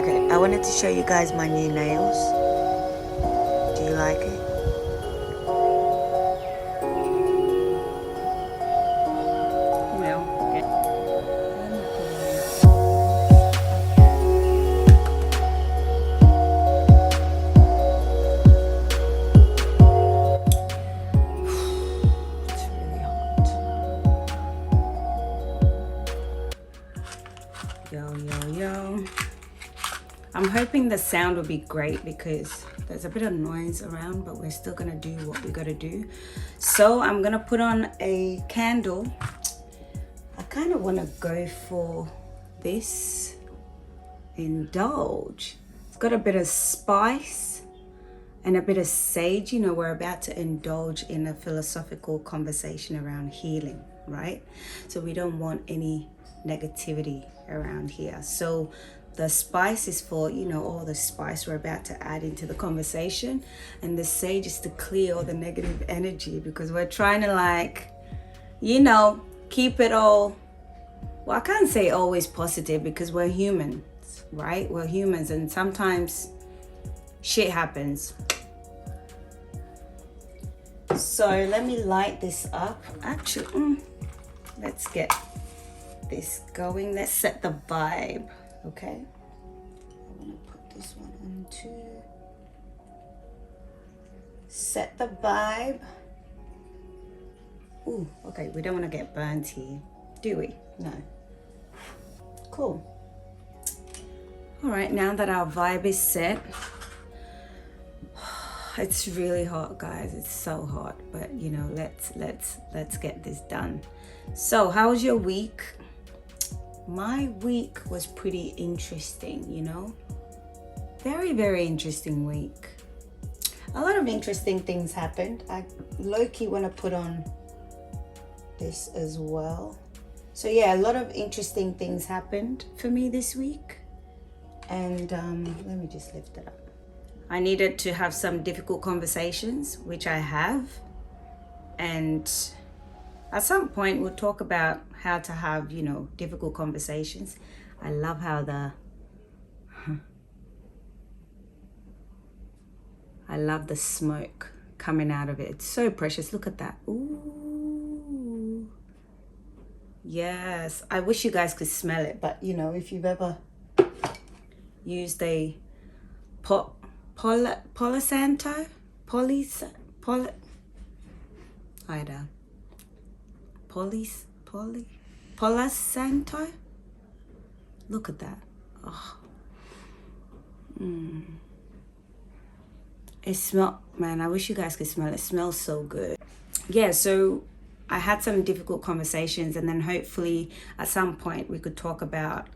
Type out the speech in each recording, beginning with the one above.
Okay, I wanted to show you guys my new nails. Do you like it? It's really hot. Yo. I'm hoping the sound will be great because there's a bit of noise around, but we're still gonna do what we gotta do. So I'm gonna put on a candle. I kind of want to go for this indulge. It's got a bit of spice and a bit of sage. You know, we're about to indulge in a philosophical conversation around healing, right? So we don't want any negativity around here. So the spice is for, you know, all the spice we're about to add into the conversation, and the sage is to clear all the negative energy, because we're trying to, like, you know, keep it all, well, I can't say always positive because we're humans, right? We're humans, and sometimes shit happens. So let me light this up. Actually, let's get this going. Let's set the vibe, okay? I'm gonna put this one on too. Set the vibe. Ooh, okay, we don't want to get burnt here, do we? No. Cool. All right, now that our vibe is set, it's really hot, guys. It's so hot, but you know, let's get this done. So, how was your week? My week was pretty interesting, you know. Very interesting week. A lot of interesting things happened. I low-key want to put on this as well. So yeah, a lot of interesting things happened for me this week. And let me just lift it up. I needed to have some difficult conversations, which I have. And at some point we'll talk about how to have, you know, difficult conversations. I love how I love the smoke coming out of it. It's so precious. Look at that. Ooh. Yes. I wish you guys could smell it, but you know, if you've ever used a Palo Santo? Palo Santo? Look at that. Oh. It smells, man, I wish you guys could smell it. It smells so good. Yeah, so I had some difficult conversations, and then hopefully at some point we could talk about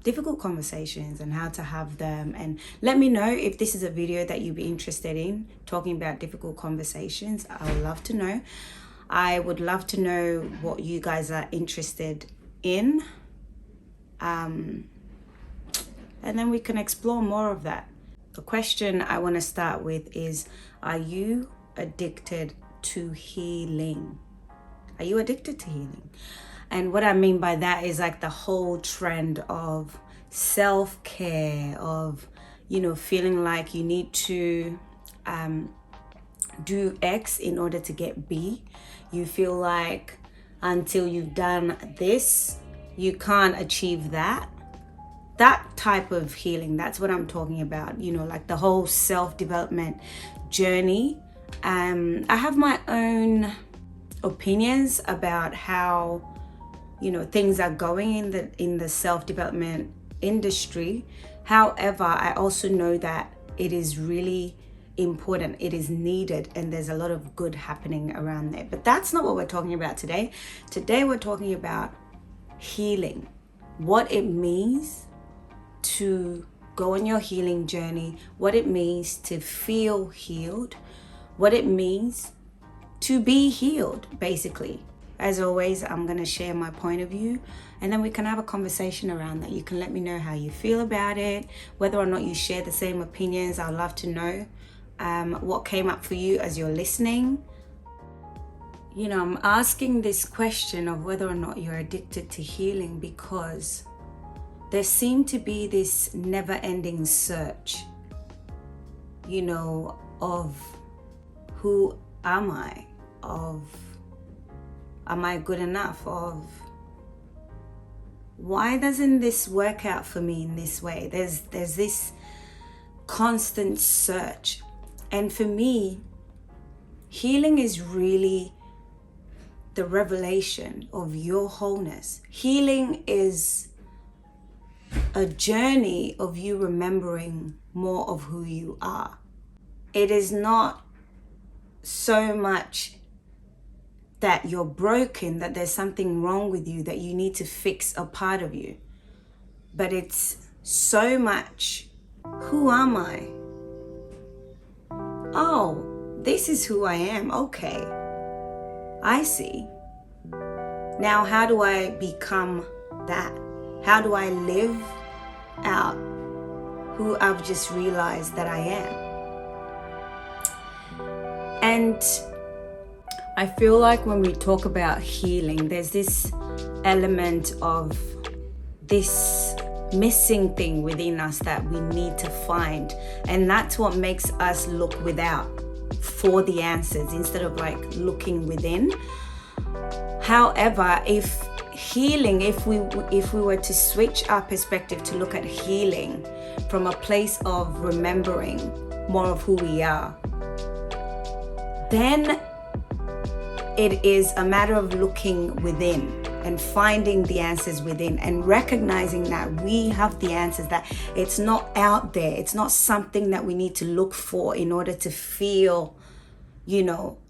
difficult conversations and how to have them. And let me know if this is a video that you'd be interested in, talking about difficult conversations. I would love to know. I would love to know what you guys are interested in. And then we can explore more of that. The question I want to start with is, are you addicted to healing? Are you addicted to healing? And what I mean by that is like the whole trend of self-care, of, you know, feeling like you need to do X in order to get B. You feel like until you've done this, you can't achieve that. That type of healing, that's what I'm talking about. You know, like the whole self-development journey. I have my own opinions about how, you know, things are going in the self-development industry. However, I also know that it is really important, it is needed, and there's a lot of good happening around there. But that's not what we're talking about today. Today we're talking about healing, what it means to go on your healing journey, what it means to feel healed, what it means to be healed, basically. As always, I'm going to share my point of view, and then we can have a conversation around that. You can let me know how you feel about it, whether or not you share the same opinions. I'd love to know what came up for you as you're listening. You know, I'm asking this question of whether or not you're addicted to healing because there seemed to be this never-ending search, of who am I? Of am I good enough? Of why doesn't this work out for me in this way? There's this constant search. And for me, healing is really the revelation of your wholeness. Healing is a journey of you remembering more of who you are. It is not so much that you're broken, that there's something wrong with you, that you need to fix a part of you. But it's so much, who am I? Oh, this is who I am. Okay, I see. Now, how do I become that? How do I live out who I've just realized that I am? And I feel like when we talk about healing, there's this element of this missing thing within us that we need to find. And that's what makes us look without for the answers instead of like looking within. However, if we were to switch our perspective to look at healing from a place of remembering more of who we are, then it is a matter of looking within and finding the answers within and recognizing that we have the answers, that it's not out there. It's not something that we need to look for in order to feel,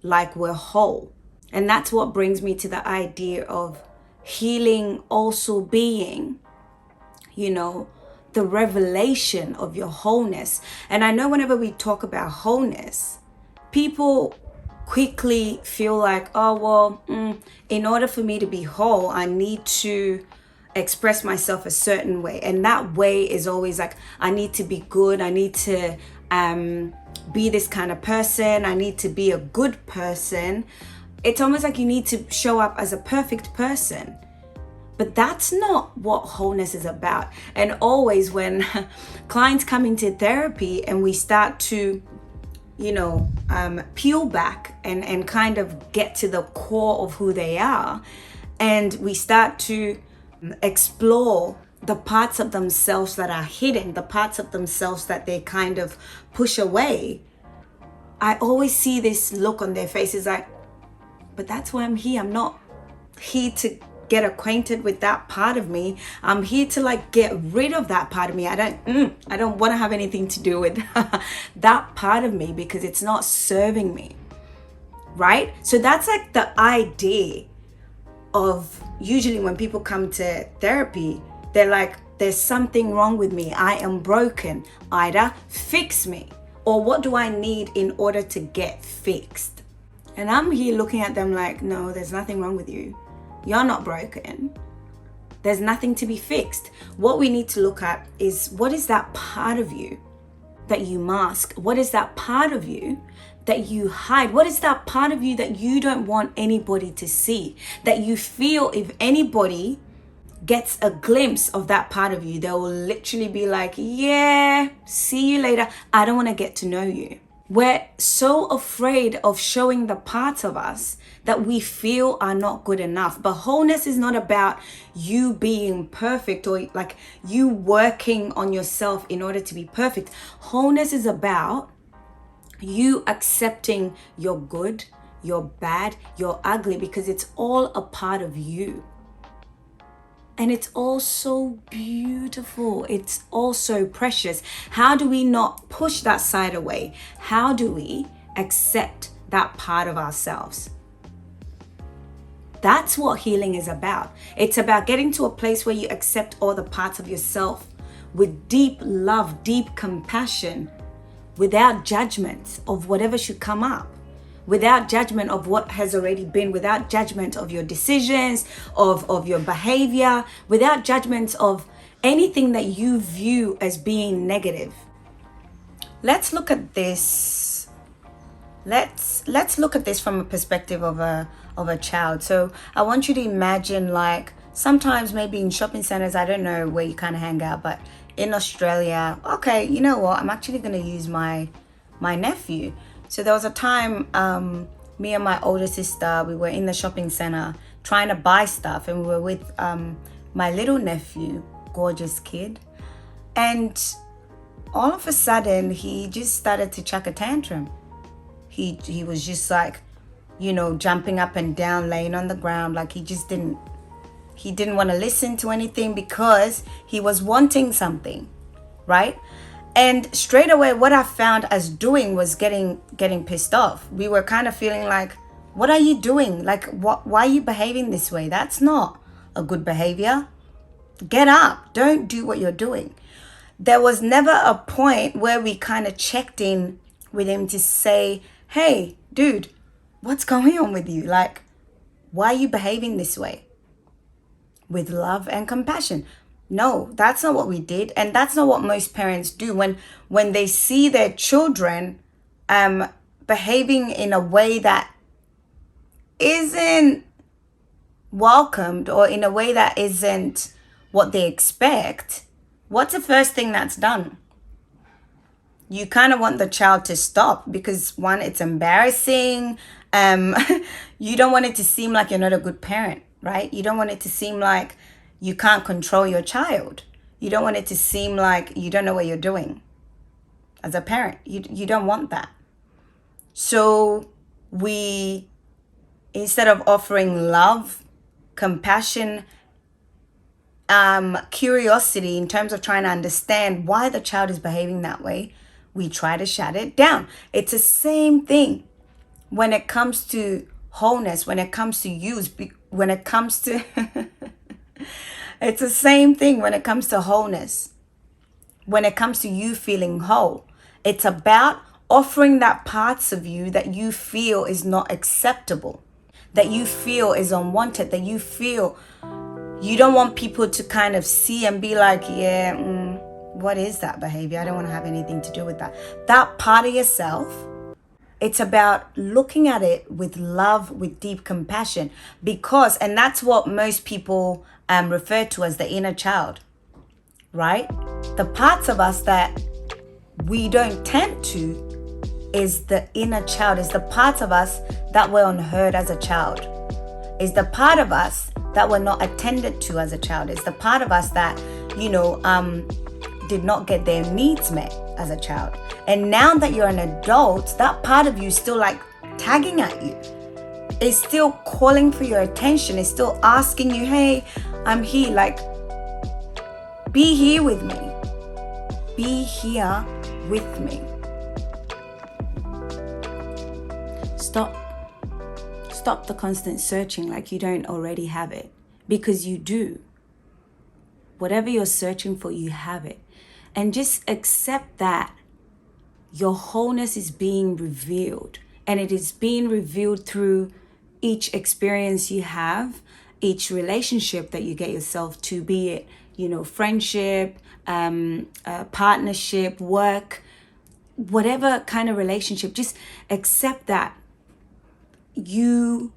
like we're whole. And that's what brings me to the idea of healing also being, the revelation of your wholeness. And I know whenever we talk about wholeness, people quickly feel like, in order for me to be whole, I need to express myself a certain way. And that way is always like, I need to be good. I need to be this kind of person. I need to be a good person. It's almost like you need to show up as a perfect person. But that's not what wholeness is about. And always when clients come into therapy and we start to peel back and kind of get to the core of who they are, and we start to explore the parts of themselves that are hidden, the parts of themselves that they kind of push away, I always see this look on their faces like, but that's why I'm here. I'm not here to get acquainted with that part of me. I'm here to get rid of that part of me. I don't want to have anything to do with that part of me because it's not serving me, right? So that's like the idea of, usually when people come to therapy, they're like, there's something wrong with me. I am broken. Either fix me, or what do I need in order to get fixed? And I'm here looking at them like, no, there's nothing wrong with you. You're not broken. There's nothing to be fixed. What we need to look at is, what is that part of you that you mask? What is that part of you that you hide? What is that part of you that you don't want anybody to see? That you feel if anybody gets a glimpse of that part of you, they will literally be like, yeah, see you later. I don't want to get to know you. We're so afraid of showing the parts of us that we feel are not good enough. But wholeness is not about you being perfect or like you working on yourself in order to be perfect. Wholeness is about you accepting your good, your bad, your ugly, because it's all a part of you. And it's all so beautiful. It's all so precious. How do we not push that side away? How do we accept that part of ourselves? That's what healing is about. It's about getting to a place where you accept all the parts of yourself with deep love, deep compassion, without judgment of whatever should come up. Without judgment of what has already been, without judgment of your decisions, of your behavior, without judgment of anything that you view as being negative. Let's look at this. Let's look at this from a perspective of a child. So I want you to imagine like sometimes maybe in shopping centers, I don't know where you kind of hang out, but in Australia, okay, you know what, I'm actually going to use my nephew. So there was a time, me and my older sister, we were in the shopping center trying to buy stuff, and we were with my little nephew, gorgeous kid, and all of a sudden he just started to chuck a tantrum. He was just like, you know, jumping up and down, laying on the ground, like he didn't want to listen to anything because he was wanting something, right? And straight away, what I found us doing was getting pissed off. We were kind of feeling like, what are you doing? Like, why are you behaving this way? That's not a good behavior. Get up. Don't do what you're doing. There was never a point where we kind of checked in with him to say, hey, dude, what's going on with you? Like, why are you behaving this way? With love and compassion. No, that's not what we did. And that's not what most parents do when they see their children behaving in a way that isn't welcomed, or in a way that isn't what they expect. What's the first thing that's done? You kind of want the child to stop because, one, it's embarrassing. You don't want it to seem like you're not a good parent, right? You don't want it to seem like you can't control your child. You don't want it to seem like you don't know what you're doing as a parent. You don't want that. So we, instead of offering love, compassion, curiosity in terms of trying to understand why the child is behaving that way, we try to shut it down. It's the same thing when it comes to wholeness, when it comes to use, when it comes to it's the same thing when it comes to wholeness. When it comes to you feeling whole, it's about offering that parts of you that you feel is not acceptable, that you feel is unwanted, that you feel you don't want people to kind of see and be like, yeah, what is that behavior? I don't want to have anything to do with that. That part of yourself, it's about looking at it with love, with deep compassion, because, and that's what most people refer to as the inner child, right? The parts of us that we don't tend to is the inner child, is the parts of us that were unheard as a child, is the part of us that were not attended to as a child, is the part of us that, you know, did not get their needs met as a child. And now that you're an adult, that part of you is still like tagging at you. It's still calling for your attention. It's still asking you, hey, I'm here. Like, be here with me. Be here with me. Stop the constant searching like you don't already have it, because you do. Whatever you're searching for, you have it. And just accept that your wholeness is being revealed, and it is being revealed through each experience you have, each relationship that you get yourself to, be it, you know, friendship, partnership, work, whatever kind of relationship. Just accept that you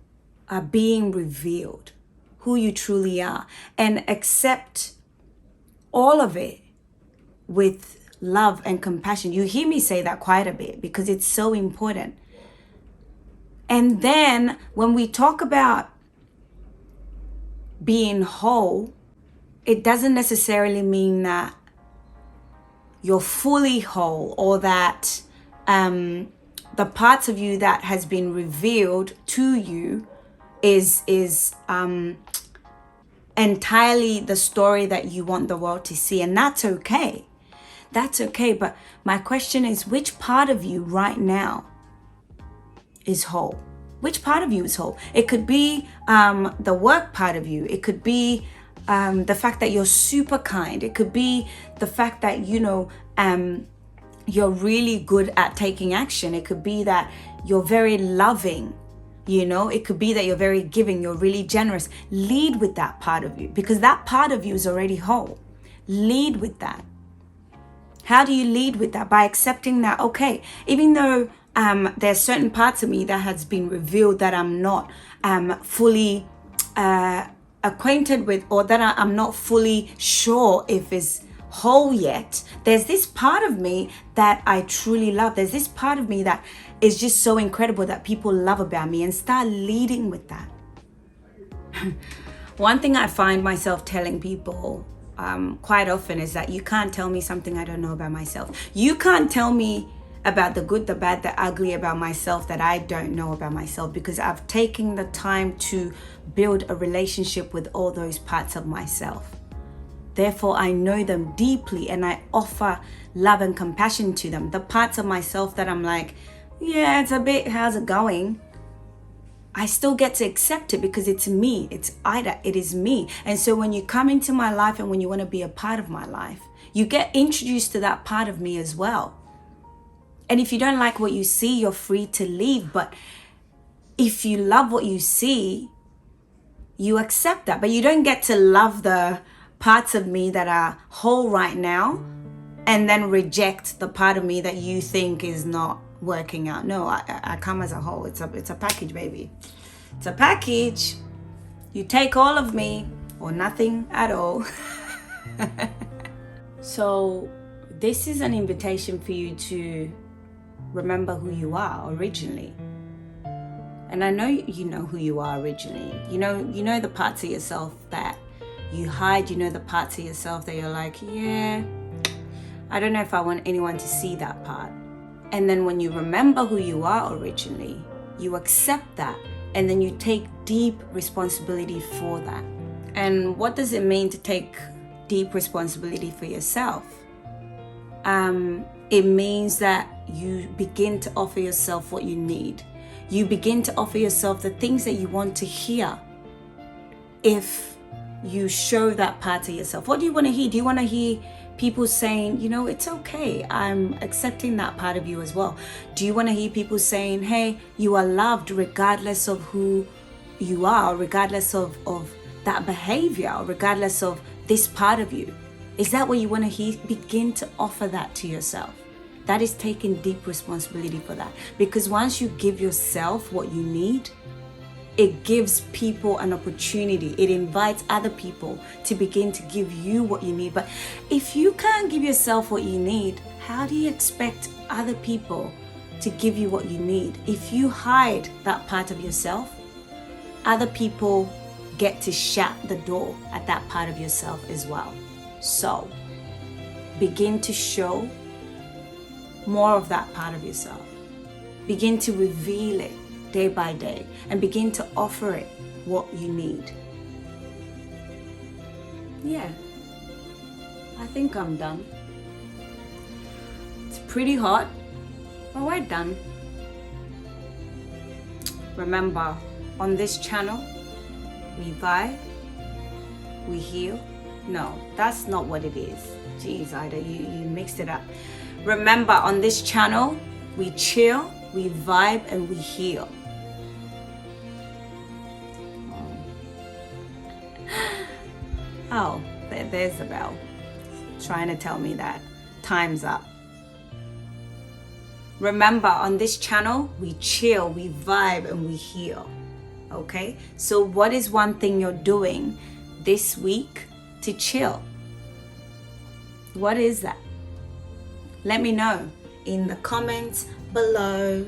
are being revealed, who you truly are, and accept all of it with love and compassion. You hear me say that quite a bit because it's so important. And then when we talk about being whole, it doesn't necessarily mean that you're fully whole, or that the parts of you that has been revealed to you is entirely the story that you want the world to see. And that's okay. That's okay. But my question is, which part of you right now is whole? Which part of you is whole? It could be the work part of you. It could be the fact that you're super kind. It could be the fact that, you know, you're really good at taking action. It could be that you're very loving. You know, it could be that you're very giving, you're really generous. Lead with that part of you, because that part of you is already whole. Lead with that. How do you lead with that? By accepting that, okay, even though there's certain parts of me that has been revealed that I'm not fully acquainted with, or that I'm not fully sure if is whole yet, there's this part of me that I truly love. There's this part of me that is just so incredible that people love about me, and start leading with that. One thing I find myself telling people quite often is that you can't tell me something I don't know about myself. You can't tell me about the good, the bad, the ugly about myself that I don't know about myself, because I've taken the time to build a relationship with all those parts of myself. Therefore, I know them deeply, and I offer love and compassion to them. The parts of myself that I'm like, yeah, it's a bit, how's it going? I still get to accept it because it's me. It's Ida. It is me. And so when you come into my life and when you want to be a part of my life, you get introduced to that part of me as well. And if you don't like what you see, you're free to leave. But if you love what you see, you accept that. But you don't get to love the parts of me that are whole right now and then reject the part of me that you think is not working out. No, I come as a whole. It's a package, baby. It's a package. You take all of me or nothing at all. So this is an invitation for you to remember who you are originally. And I know you know who you are originally. You know the parts of yourself that you hide. You know the parts of yourself that you're like, yeah, I don't know if I want anyone to see that part. And then when you remember who you are originally, you accept that, and then you take deep responsibility for that. And what does it mean to take deep responsibility for yourself? It means that you begin to offer yourself what you need. You begin to offer yourself the things that you want to hear. If you show that part of yourself, what do you want to hear? Do you want to hear people saying, it's okay, I'm accepting that part of you as well? Do you want to hear people saying, hey, you are loved regardless of who you are, regardless of that behavior, regardless of this part of you? Is that what you want to hear? Begin to offer that to yourself. That is taking deep responsibility for that. Because once you give yourself what you need, it gives people an opportunity. It invites other people to begin to give you what you need. But if you can't give yourself what you need, how do you expect other people to give you what you need? If you hide that part of yourself, other people get to shut the door at that part of yourself as well. So begin to show more of that part of yourself. Begin to reveal it day by day, and begin to offer it what you need. Yeah, I think I'm done. It's pretty hot, but we're done. Remember, on this channel, we vibe, we heal. No, that's not what it is. Jeez, Ida, you mixed it up. Remember, on this channel, we chill, we vibe, and we heal. Oh, there's the bell trying to tell me that time's up. Remember, on this channel, we chill, we vibe, and we heal. Okay? So what is one thing you're doing this week to chill? What is that? Let me know in the comments below.